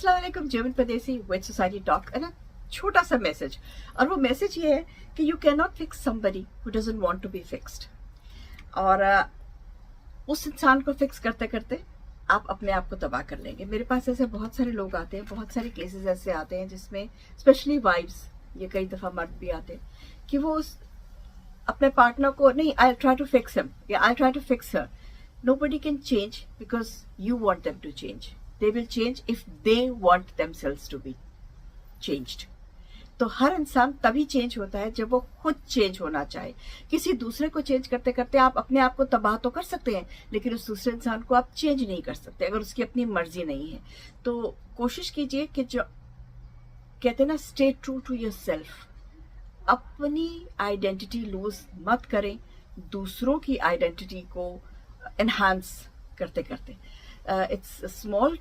अस्सलाम वालेकुम, जर्मन परदेसी विद सोसाइटी टॉक है ना, छोटा सा मैसेज। और वो मैसेज ये है कि you can not fix somebody who doesn't want to be fixed. और उस इंसान को फिक्स करते करते आप अपने आप को तबाह कर लेंगे। मेरे पास ऐसे बहुत सारे लोग आते हैं, बहुत सारे केसेस ऐसे आते हैं जिसमें स्पेशली वाइफ्स, ये कई दफ़ा मर्द भी आते हैं कि वो अपने पार्टनर को नहीं, I try to fix him या I try to fix her. Nobody can change because you want them to change. They will change if they want themselves to be changed. तो हर इंसान तभी चेंज होता है जब वो खुद चेंज होना चाहे। किसी दूसरे को चेंज करते करते आप अपने आप को तबाह तो कर सकते हैं, लेकिन उस दूसरे इंसान को आप चेंज नहीं कर सकते अगर उसकी अपनी मर्जी नहीं है। तो कोशिश कीजिए कि जो कहते हैं ना, स्टे ट्रू टू योरसेल्फ। अपनी आइडेंटिटी लूज मत करें दूसरों की आइडेंटिटी को एनहांस करते करते। इट्स स्मॉल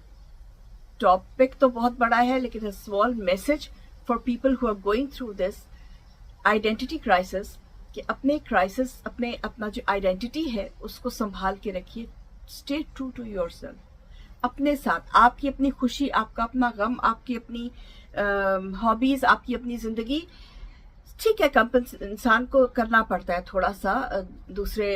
टॉपिक तो बहुत बड़ा है, लेकिन small message for people who are going through this identity crisis कि अपना जो आइडेंटिटी है उसको संभाल के रखिए। Stay true to yourself. अपने साथ आपकी अपनी खुशी, आपका अपना गम, आपकी अपनी हॉबीज, आपकी अपनी जिंदगी, ठीक है, इंसान को करना पड़ता है थोड़ा सा। दूसरे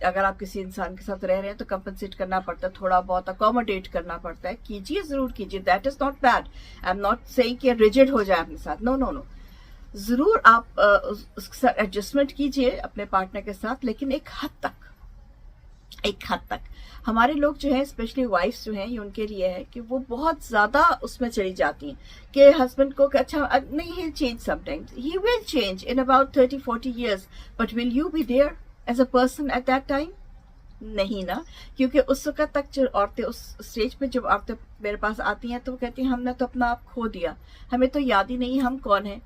अगर आप किसी इंसान के साथ रह रहे हैं तो कंपनसेट करना पड़ता है, थोड़ा बहुत अकोमोडेट करना पड़ता है। कीजिए, जरूर कीजिए, that is not bad. I am not saying कि रिजिड हो जाए अपने साथ, नो नो नो। जरूर आप उसके साथ एडजस्टमेंट कीजिए अपने पार्टनर के साथ, लेकिन एक हद तक। हमारे लोग जो है, स्पेशली वाइफ्स जो हैं, ये उनके लिए है कि वो बहुत ज्यादा उसमें चली जाती हैं कि हस्बैंड को अच्छा नहीं, he change sometimes, he will change in about 30-40 years, but will you be there as a person at that time? नहीं ना, क्योंकि उस वक्त तक जो औरतें, उस स्टेज पे जब औरतें मेरे पास आती हैं तो वो कहती हैं हमने तो अपना आप खो दिया, हमें तो याद ही नहीं हम कौन है।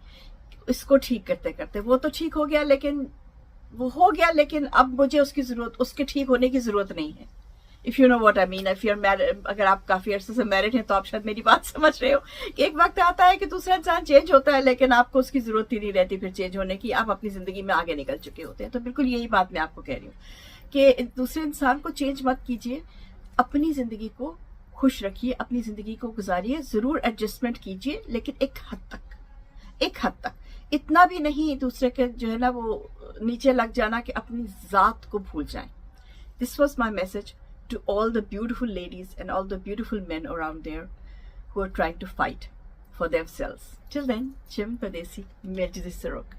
इसको ठीक करते करते वो तो ठीक हो गया, लेकिन अब मुझे उसके ठीक होने की जरूरत नहीं है। If you know what I mean, if you are married, अगर आप काफी अरसे से मैरिड हैं तो आप शायद मेरी बात समझ रहे हो कि एक वक्त आता है कि दूसरा इंसान चेंज होता है, लेकिन आपको उसकी जरूरत ही नहीं रहती फिर चेंज होने की। आप अपनी जिंदगी में आगे निकल चुके होते हैं। तो बिल्कुल यही बात मैं आपको कह रही हूँ कि दूसरे इंसान को चेंज मत कीजिए, अपनी जिंदगी को खुश रखिए, अपनी जिंदगी को गुजारिए। जरूर एडजस्टमेंट कीजिए, लेकिन एक हद तक। इतना भी नहीं दूसरे के जो है ना वो नीचे लग जाना कि अपनी जात को भूल जाएं। This was my message to all the beautiful ladies and all the beautiful men around there who are trying to fight for themselves. Till then, Jim Padesi, Meljidi Sarok.